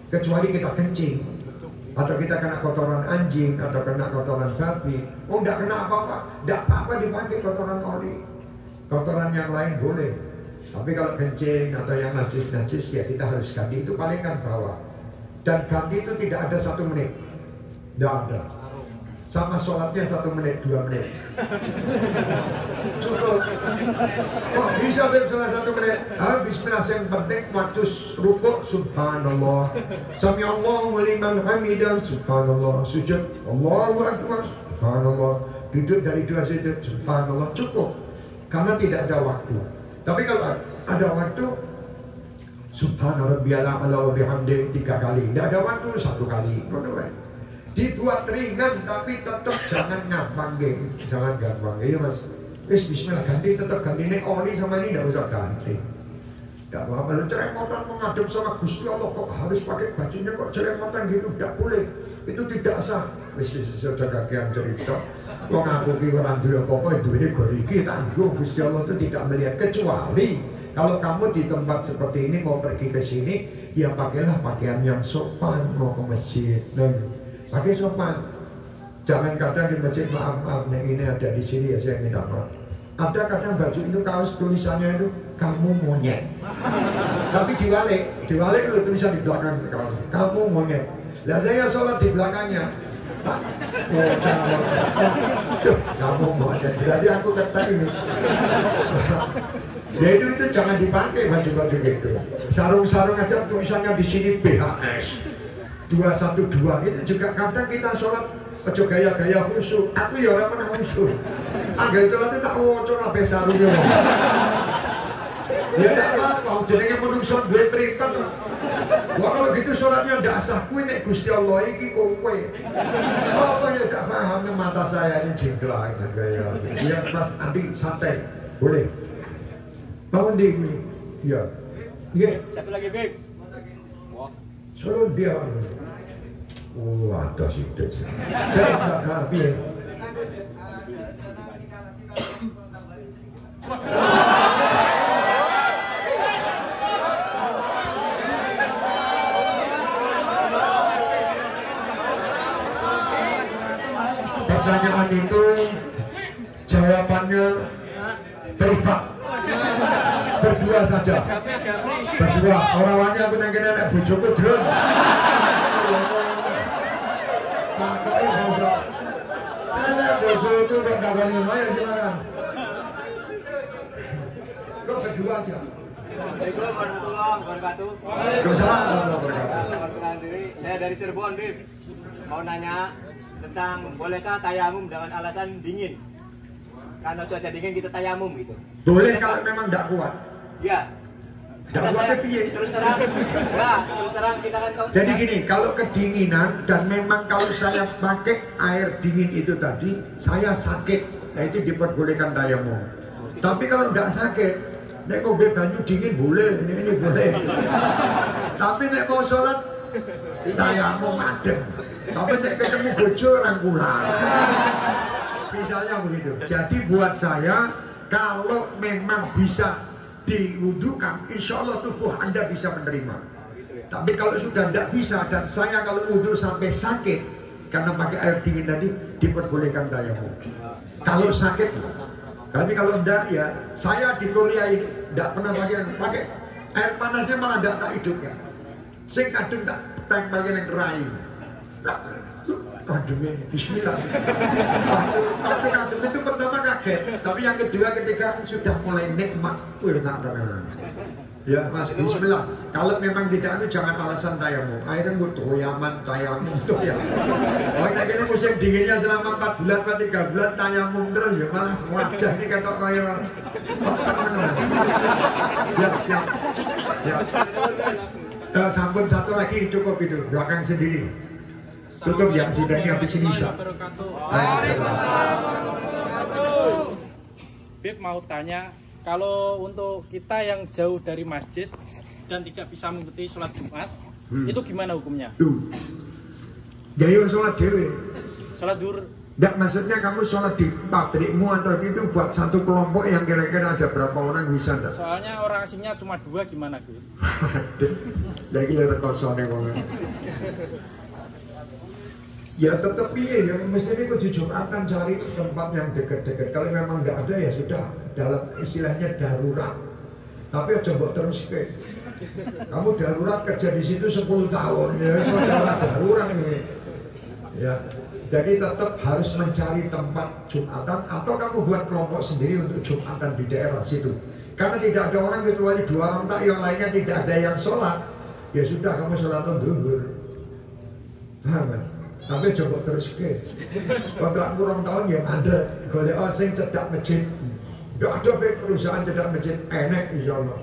Kecuali kita kencing, atau kita kena kotoran anjing, atau kena kotoran babi. Oh, tidak kena apa-apa. Tidak apa-apa dipakai kotoran oli. Kotoran yang lain boleh. Tapi kalau kencing atau yang najis-najis ya kita harus ganti. Itu paling kan bawah. Dan ganti itu tidak ada 1 menit. Tidak ada. Sama sholatnya 1 menit, 2 menit. Cukup. Oh, bisa sholat 1 menit. Bismillah, yang penting waktu rukuk subhanallah. Sami Allahu liman hamidah subhanallah. Sujud Allahu akbar subhanallah. Duduk dari 2 sujud subhanallah. Cukup. Karena tidak ada waktu. Tapi kalau ada waktu subhana rabbiyal a'la wa bihamdihi 3 kali. Tidak ada waktu 1 kali. Dibuat ringan tapi tetap jangan ngambang game, jangan gampang ya mas. Bismillah ganti, tetap ganti ini oli sama ini tidak usah ganti. Tidak apa-apa. Ceremotan menghadap sama Gusti Allah kok harus pakai bajunya kok ceremotan gitu, tidak boleh. Itu tidak sah. Sudah kakean cerita. Kok ngaku ki orang dua apa itu ini goriki tanggung. Gusti Allah itu tidak melihat, kecuali kalau kamu di tempat seperti ini mau pergi ke sini, ya pakailah pakaian yang sopan mau ke masjid. Pakai sopan. Jangan kadang di masjid maaf ini ada di sini ya saya minta maaf. Ada kadang baju itu kaos tulisannya itu kamu monyet. Tapi diwalik dulu tulisan di belakang kaos. Kamu monyet. Lah saya sholat di belakangnya. Kamu monyet. Jadi aku kata ini. Ya itu jangan dipakai baju-baju gitu. Sarung-sarung aja tulisannya di sini BHS. 212 itu juga kadang kita sholat ojo gaya-gaya khusyuk. Aku ya orang pernah khusyuk. Angger sholat itu tak wocor abe sarungnya. Ya tak apa, jenenge menungso duwe privat. Wah kalau gitu sholatnya ndak sah. Kuwi nek Gusti Allah iki kowe. Apa ya gak paham mata saya ini jengkelak gaya. Ya Mas Andi santai. Boleh. Bangun di ini. Ya. Iya. Satu lagi, Beb. Solo dia. Oh, atas itu. Saya tak habis. Pertanyaan itu jawabannya privat. Berdua saja. Berdua. Orang-orangnya aku nangkene nek bojoku drone. Makanya bojo. Nek bojo itu kok kawan lumayan silakan. Kok berdua aja. Assalamualaikum warahmatullahi wabarakatuh. Waalaikumsalam warahmatullahi wabarakatuh. Saya dari Cirebon, Bib. Mau nanya tentang bolehkah tayamum dengan alasan dingin? Karena cuaca dingin kita tayamum gitu. Boleh kalau memang tidak kuat. Ya. Tidak kuatnya piye? Terus terang kita kan tahu. Jadi gini, kalau kedinginan dan memang kalau saya pakai air dingin itu tadi, saya sakit, nah itu diperbolehkan tayamum. Tapi kalau tidak sakit, nek ngombe banyu dingin boleh, ini boleh. Tapi nek mau sholat, tayamum adem. Tapi nek ketemu bojo rangkulan. Misalnya begitu. Jadi buat saya, kalau memang bisa diwudukan, insya Allah tubuh Anda bisa menerima. Tapi kalau sudah tidak bisa, dan saya kalau wudhu sampai sakit karena pakai air dingin tadi, diperbolehkan tayamum. Kalau sakit, tapi kalau tidak ya, saya di Korea ini tidak pernah pakai air panasnya, malah tidak tak hidupnya. Saya kadang tak pakai yang kerai. Aduh, bismillah. Waktu kadang itu pertama kaget, tapi yang kedua ketika sudah mulai nikmat, tak tenang. Ya Mas, bismillah. Kalau memang tidak itu jangan alasan tayamum. Akhirnya gue tayamum tuh ya. Oh, ini musim dinginnya selama 4 bulan, 3 bulan tayamum terus ya, malah wajah ini kayak kayak ya, siap. Ya. Sampun satu lagi cukup itu, belakang sendiri. Tutup yang sudah ini habis ini Isya. Beb mau tanya, kalau untuk kita yang jauh dari masjid dan tidak bisa mengikuti sholat Jumat, itu gimana hukumnya? Ya yuk sholat dewe. Sholat dur. Enggak, maksudnya kamu sholat di pabrikmu atau itu buat satu kelompok yang kira-kira ada berapa orang bisa enggak? Soalnya orang asingnya cuma 2 gimana Gus? Lagi lihat kosong nih wong. Ya tetap iya, ya mesti ini kudu Jumatan cari tempat yang dekat-dekat. Kalau memang enggak ada ya sudah, dalam istilahnya darurat. Tapi coba terus ke. Kamu darurat kerja di situ 10 tahun ya, darurat ini. Ya. Jadi tetap harus mencari tempat Jumatan atau kamu buat kelompok sendiri untuk Jumatan di daerah situ. Karena tidak ada orang kecuali 2 orang tak, yang lainnya tidak ada yang sholat. Ya sudah, kamu sholat zuhur. Tapi coba terus ke. Kontrak kurang tahun yang ada golek sing cedak masjid. Tidak ada perusahaan cedak masjid enak insya Allah.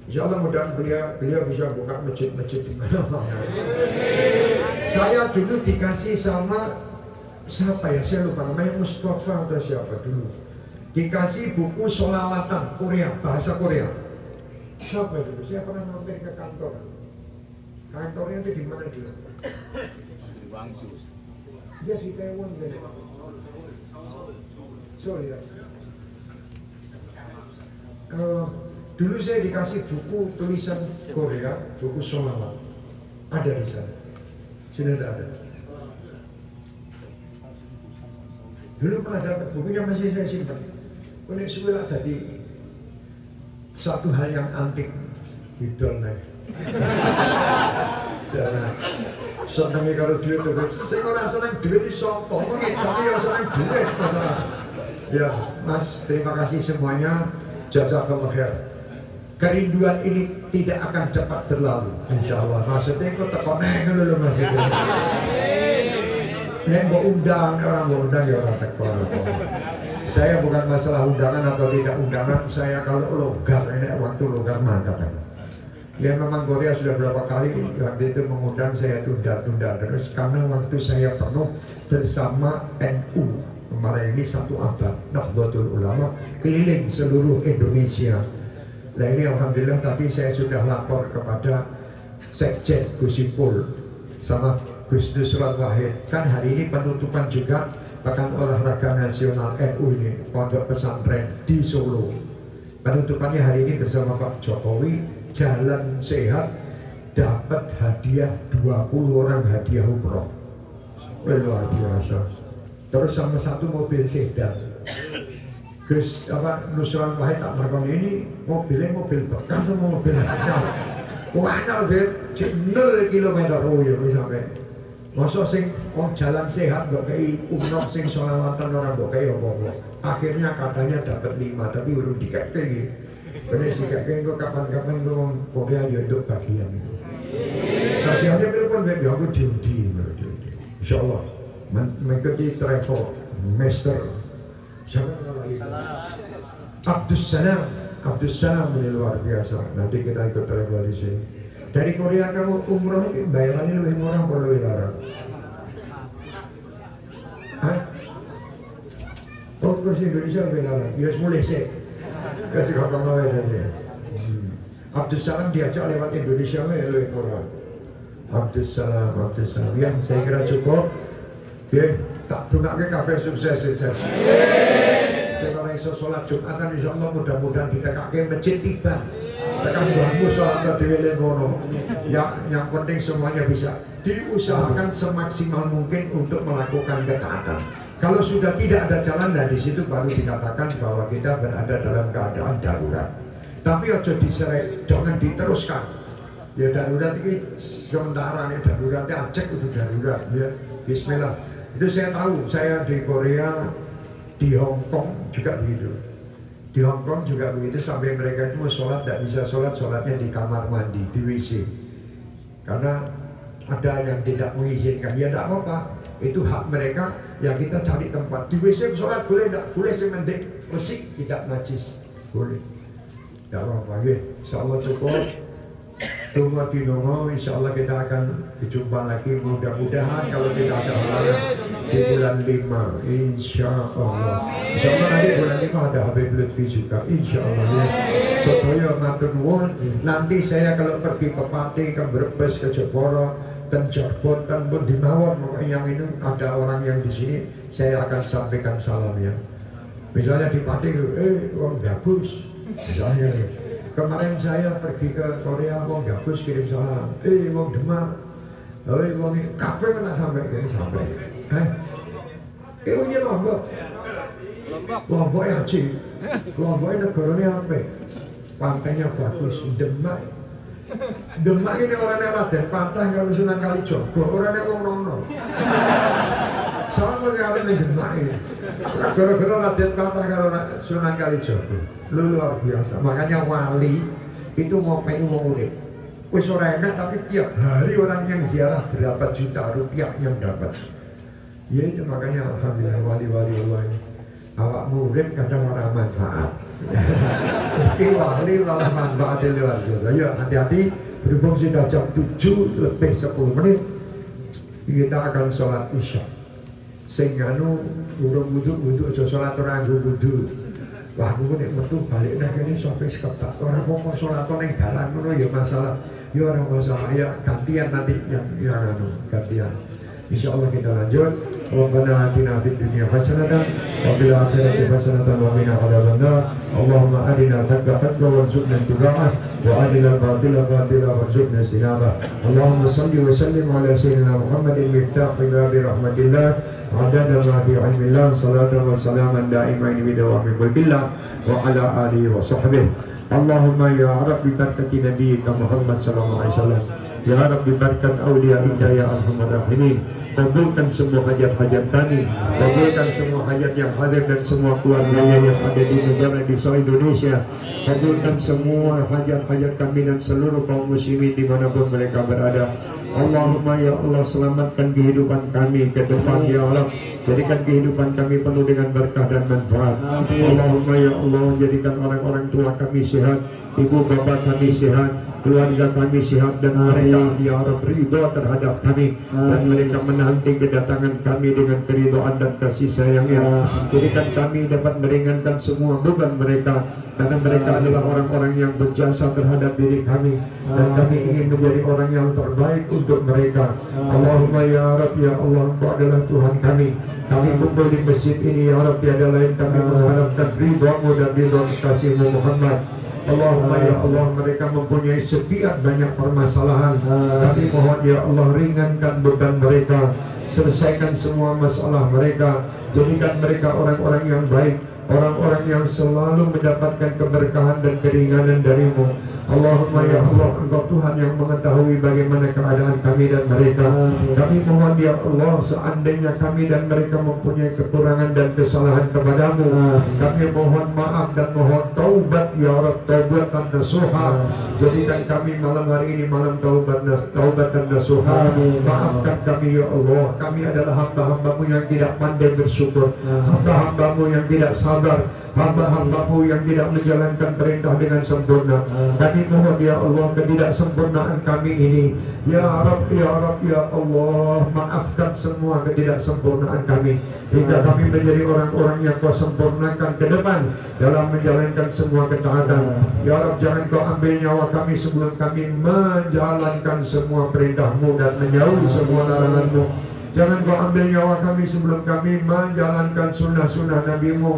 Insya Allah mudah-mudahan beliau bisa buka masjid-masjid di mana-mana. Saya dulu dikasih sama siapa ya, saya lupa namanya, Mustafa atau siapa dulu. Dikasih buku sholawatan Korea, bahasa Korea. Siapa dulu? Saya pernah mampir ke kantor. Kantornya itu di mana dulu? Dia di Taiwan kan? Sorry ya. Dulu saya dikasih buku tulisan Korea, buku sholawat. Ada di sana. Sudah tidak ada. Dulu pernah dapat bukunya, masih saya simpan. Ini sudah tadi satu hal yang antik idol nih. Dan senangnya kalau duit itu, saya kalau senang duit itu sombong, tapi yang senang duit. Ya, Mas, terima kasih semuanya. Jazakallah khair. Kerinduan ini tidak akan cepat berlalu, insya Allah. Maksudnya kok tekoneng dulu maksudnya. Nek mau undang, orang mau undang ya orang tekon. Saya bukan masalah undangan atau tidak undangan. Saya kalau logar, ini waktu logar mantap. Ya memang Korea sudah berapa kali waktu itu mengundang, saya tunda-tunda terus karena waktu saya penuh bersama NU. Kemarin ini 1 abad Nahdlatul Ulama keliling seluruh Indonesia. Nah ini alhamdulillah, tapi saya sudah lapor kepada Sekjen Gus Ipul sama Gus Nusrat Wahid. Kan hari ini penutupan juga Pekan Olahraga Nasional NU ini, Pondok Pesantren di Solo. Penutupannya hari ini bersama Pak Jokowi, jalan sehat, dapat hadiah 20 orang hadiah umroh. Luar biasa. Terus sama 1 mobil sedan. Gus Nusrat Wahid tak merekam ini mobilnya mobil bekas sama mobil anyar. Anyar deh, 0 kilometer ya sampai. Masa sing jalan sehat gak kayak umroh sing sholawatan orang gak kayak apa-apa. Akhirnya katanya dapat 5 tapi urung dikek kayak. Bener sih kayak gue kapan-kapan gue mau Korea ya untuk bagian itu. Bagiannya berapa baby aku diundi. Insya Allah mengikuti travel master. Siapa lagi? Abdus Salam ini luar biasa. Nanti kita ikut travel di sini. Dari Korea kamu umroh ini bayarannya lebih murah atau lebih larang? Hah? Oh, kursi Indonesia lebih larang. Ya mulai sih. Kasih kakak mau ya dia. Abdus Salam diajak lewat Indonesia lebih murah. Abdus Salam. Ya, saya kira cukup. Ya, tak tunaknya kafe sukses. Saya kalau iso sholat Jumatan, insya Allah mudah-mudahan kita kakek masjid tiba. Tekan bangku sholat di Welengono. Yang penting semuanya bisa diusahakan semaksimal mungkin untuk melakukan ketaatan. Kalau sudah tidak ada jalan, nah di situ baru dikatakan bahwa kita berada dalam keadaan darurat. Tapi ojo diserai, jangan diteruskan. Ya darurat ini sementara nih, daruratnya acek itu darurat. Ya Bismillah. Itu saya tahu, saya di Korea, di Hong Kong juga begitu. Di Hong Kong juga begitu, sampai mereka itu mau sholat, tidak bisa sholat, sholatnya di kamar mandi, di WC. Karena ada yang tidak mengizinkan, ya tidak apa-apa, itu hak mereka, ya kita cari tempat. Di WC sholat boleh, tidak boleh sementing resik, tidak najis, boleh. Tidak apa-apa, ya. Insya Allah cukup. Tunggu di Nomo, insya Allah kita akan berjumpa lagi, mudah-mudahan kalau tidak ada halangan di bulan 5, insya Allah. Insya Allah nanti bulan 5 ada Habib Lutfi juga, insya Allah ya. Supaya matur nuwun, nanti saya kalau pergi ke Pati, ke Brebes, ke Jepara, dan Cirebon dan Bendimawon, yang ini ada orang yang di sini saya akan sampaikan salamnya. Misalnya di Pati, wong Gabus, misalnya kemarin saya pergi ke Korea, wong Gabus kirim salam, wong Demak, wong kabeh tak sampai gini sampai. Ini Lombok. Lombok yang cik, Lombok negaranya apa? Pantainya bagus, Demak. Demak ini orangnya Raden Patah kalau Sunan Kalijogo, orangnya wong Rono. Soalnya kalian di Demak ini, gara-gara Raden Patah kalau Sunan Kalijogo, luar biasa. Makanya wali itu mau pengen urip. Wis ora enak tapi tiap hari orang yang ziarah berapa juta rupiah yang dapat. Ya itu makanya alhamdulillah wali-wali Allah ini. Awak murid kadang orang manfaat. Tapi wali malah manfaatnya luar biasa. Ya hati-hati, berhubung sudah jam 7 lebih 10 menit kita akan sholat isya. Sing anu urung wudu aja sholat ora nggo wudu. Wah aku nek metu balik nang kene sampai seketak. Ora apa-apa sholat ning dalan ngono ya masalah. Ya orang masalah ya gantian nanti yang anu gantian. Insyaallah kita lanjut. Rabbana atina fid dunya hasanatan wa fil akhirati hasanatan wa qina adzabannar. Allahumma arina al-haqqa haqqan warzuqna ittiba'ah wa arina al-batila batila warzuqna ijtinabah. Allahumma shalli wa sallim ala sayyidina Muhammadin miftahi babi rahmatillah adada ma fi 'ilmillah salatan wa salaman da'imain bi dawami mulkillah wa ala alihi wa sahbihi. Allahumma ya Rabbi barakati nabiyyika Muhammad sallallahu alaihi wasallam. Ya Rabbi barakat awliyaika ya arhamar rahimin. Kabulkan semua hajat-hajat kami, kabulkan semua hajat yang hadir dan semua keluarganya yang ada di negara di seluruh Indonesia. Kabulkan semua hajat-hajat kami dan seluruh kaum muslimin dimanapun mereka berada. Allahumma ya Allah selamatkan kehidupan kami ke depan ya Allah. Jadikan kehidupan kami penuh dengan berkah dan manfaat. Allahumma ya Allah jadikan orang-orang tua kami sehat, ibu bapak kami sehat, keluarga kami sehat dan mereka ya Rabb ridha terhadap kami dan mereka menanti kedatangan kami dengan keridhaan dan kasih sayangnya. Jadikan kami dapat meringankan semua beban mereka karena mereka adalah orang-orang yang berjasa terhadap diri kami dan kami ingin menjadi orang yang terbaik untuk mereka. Allahumma ya Rabb ya Allah Engkau adalah Tuhan kami. Kami kumpul di masjid ini ya Rabb tiada lain kami mengharapkan ridha-Mu dan ridha kasih-Mu Muhammad. Allahumma ya Allah mereka mempunyai sekian banyak permasalahan. Kami mohon ya Allah ringankan beban mereka, selesaikan semua masalah mereka, jadikan mereka orang-orang yang baik, orang-orang yang selalu mendapatkan keberkahan dan keringanan dari-Mu. Allahumma ya Allah Engkau Tuhan yang mengetahui bagaimana keadaan kami dan mereka. Kami mohon ya Allah seandainya kami dan mereka mempunyai kekurangan dan kesalahan kepadamu, kami mohon maaf dan mohon taubat ya Rabb, taubatan nasuha. Jadikan kami malam hari ini malam taubat dan nasuha. Maafkan kami ya Allah, kami adalah hamba-hamba-Mu yang tidak pandai bersyukur, hamba-hamba-Mu yang tidak sabar, hamba-hamba-Mu yang tidak menjalankan perintah dengan sempurna. Kami mohon ya Allah ketidaksempurnaan kami ini ya Rabb ya Rabb ya Allah, maafkan semua ketidaksempurnaan kami hingga kami menjadi orang-orang yang Kau sempurnakan ke depan dalam menjalankan semua ketaatan. Ya Rabb jangan Kau ambil nyawa kami sebelum kami menjalankan semua perintah-Mu dan menjauhi semua larangan-Mu. Jangan Kau ambil nyawa kami sebelum kami menjalankan sunnah-sunnah Nabi-Mu.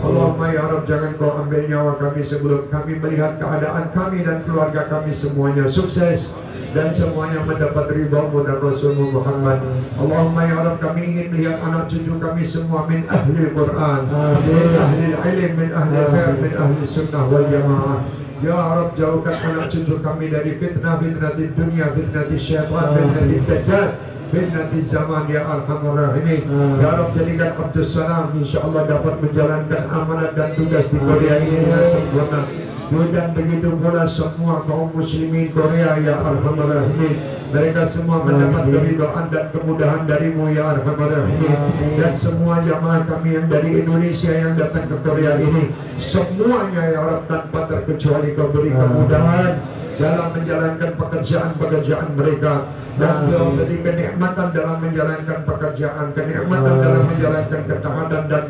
Allahumma ya Rabb jangan Kau ambil nyawa kami sebelum kami melihat keadaan kami dan keluarga kami semuanya sukses dan semuanya mendapat ridha-Mu dan Rasul-Mu Muhammad. Allahumma ya Rabb kami ingin melihat anak cucu kami semua min ahli Quran, min ahli ilm, min ahli khair, min ahli sunnah wal jamaah. Ya Rabb jauhkan anak cucu kami dari fitnah-fitnah di dunia, fitnah di syaitan, fitnah di dajjal, fitnah di zaman ya arhamar rahimin. Ya Rabb jadikan Abdul Salam insyaallah dapat menjalankan amanat dan tugas di Korea ini dengan sempurna. Dan begitu pula semua kaum muslimin Korea ya arhamar rahimin, mereka semua mendapat keridhaan dan kemudahan dari-Mu ya arhamar rahimin. Dan semua jamaah kami yang dari Indonesia yang datang ke Korea ini semuanya ya Rabb tanpa terkecuali Kau beri kemudahan dalam menjalankan pekerjaan-pekerjaan mereka dan Kau beri kenikmatan dalam menjalankan pekerjaan, kenikmatan dalam menjalankan ketaatan dan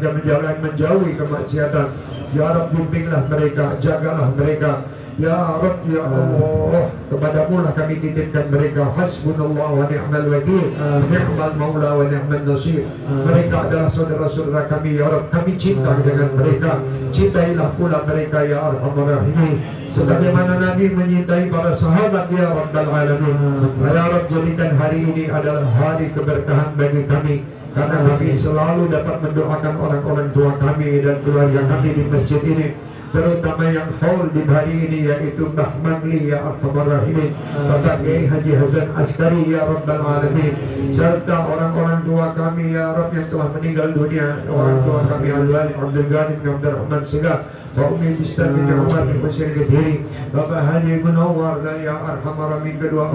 menjauhi kemaksiatan. Ya Rabb bimbinglah mereka, jagalah mereka Ya Rabb ya Allah, kepadamu lah kami titipkan mereka. Hasbunallah wa ni'mal wakil, ni'mal maula wa ni'mal nasir. Mereka adalah saudara-saudara kami ya Rabb. Kami cinta dengan mereka. Cintailah pula mereka ya Arhamar Rahimin, sebagaimana Nabi menyintai para sahabat ya Rabbal Alamin. Ya Rabb, jadikan hari ini adalah hari keberkahan bagi kami, karena kami selalu dapat mendoakan orang-orang tua kami dan keluarga kami di masjid ini, terutama yang haul di hari ini, yaitu Mbah Mangli ya Arhamar Rahimin, Bapak Kiai Haji Hasan Askari ya Rabbal Alamin, serta orang-orang tua kami ya Rabb yang telah meninggal dunia, orang tua kami Al-Walid Abdul Ghani bin Abdul Rahman Segaf, Pak Umi Bistan bin Umar bin Hussein Kathiri, Bapak Haji Munawar dan ya Arhamar Rahimin, kedua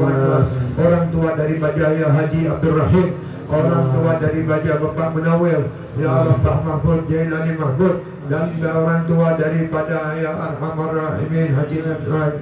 orang tua dari Bajaya Haji Abdul Rahim, orang tua dari Baja Bapak Munawir ya Allah, Pak Mahfud Jailani Mahfud, dan orang tua daripada ya Arhamar Rahimin Haji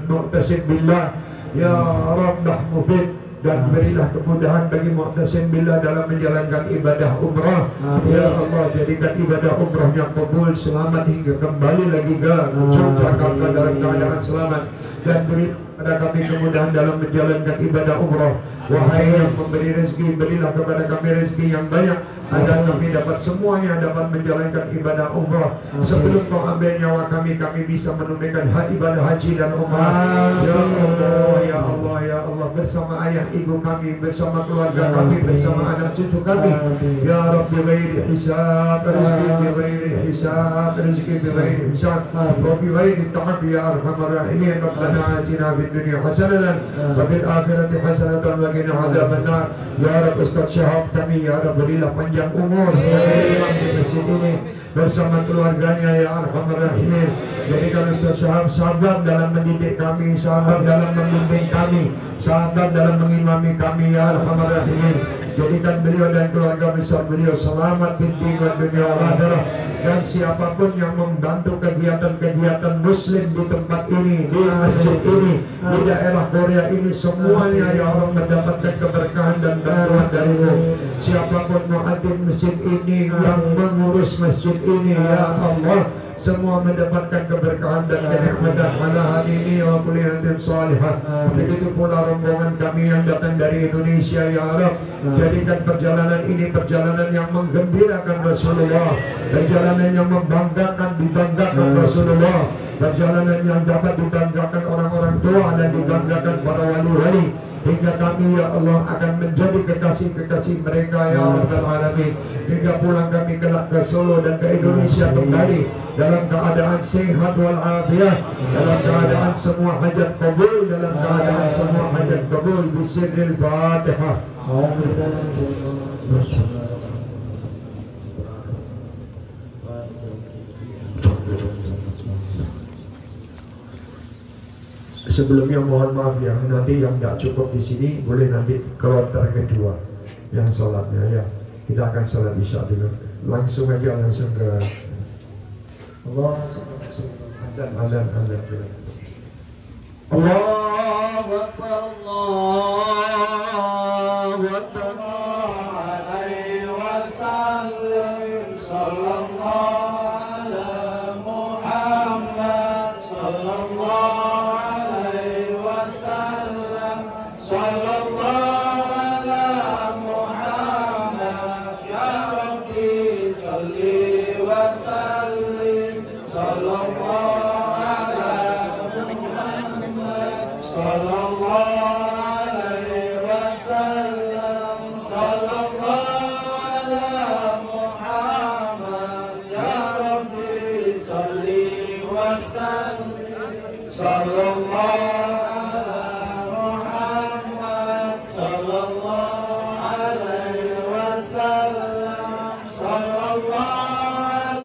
Mu'tasim Billah ya Rabbah Mufid, dan berilah kemudahan bagi Mu'tasim Billah dalam menjalankan ibadah umrah. Ya Allah, jadikan ibadah umrahnya kabul, selamat hingga kembali lagi ke Jakarta dalam keadaan selamat, dan beri pada kami kemudahan dalam menjalankan ibadah umrah. Wahai yang memberi rezeki, berilah kepada kami rezeki yang banyak agar kami dapat semuanya dapat menjalankan ibadah umrah. Sebelum kau ambil nyawa kami, kami bisa menunaikan ibadah haji dan umrah. Ya Allah, ya Allah, ya Allah, bersama ayah ibu kami, bersama keluarga kami, bersama anak cucu kami. Ya Rabbi ghairi hisab, rezeki bi ghairi hisab, rezeki bi ghairi hisab, wa bi ghairi ta'ab ya Arhamar Rahimin. Rabbana atina fid dunya hasanatan wa fil akhirati hasanatan wa qina adzabannar. Ya Rabb, Ustaz Syahab kami ya Rabb, berilah panjang umur di masjid ini bersama keluarganya ya Arhamar Rahimin. Jadikan Ustaz Syahab sabar dalam mendidik kami, sabar dalam membimbing kami, sabar dalam mengimami kami ya Arhamar Rahimin. Jadikan beliau dan keluarga besar beliau selamat di dunia akhirat, dan siapapun yang membantu kegiatan-kegiatan muslim di tempat ini, di masjid ini, di daerah Korea ini, semuanya ya Allah mendapatkan keberkahan dan bantuan darimu. Siapapun muadzin masjid ini, yang mengurus masjid ini ya Allah, semua mendapatkan keberkahan dan kenikmatan pada hari ini ya kuliatin salihah. Begitu pula rombongan kami yang datang dari Indonesia ya Arab, jadikan perjalanan ini perjalanan yang menggembirakan Rasulullah, perjalanan yang membanggakan, dibanggakan Rasulullah, perjalanan yang dapat dibanggakan orang-orang tua dan dibanggakan para wali-wali, hingga kami ya Allah akan menjadi kekasih-kekasih mereka ya Rabbal Alamin, hingga pulang kami kelak ke Solo dan ke Indonesia kembali dalam keadaan sehat walafiat, dalam keadaan semua hajat kabul, dalam keadaan semua hajat kabul. Bismillahil Fatihah. Sebelumnya mohon maaf ya, nanti yang tidak cukup di sini boleh nanti kloter kedua yang sholatnya ya. Kita akan sholat isya dulu. Langsung aja langsung ke Allah. Azan. Allahu Akbar, Allahu Akbar. Alaihi wasallam, sallallahu ala Muhammad, sallallahu alaihi wasallam, sallallahu ala Muhammad. Ya Rabbi salli wa sallim, sallallahu sallallahu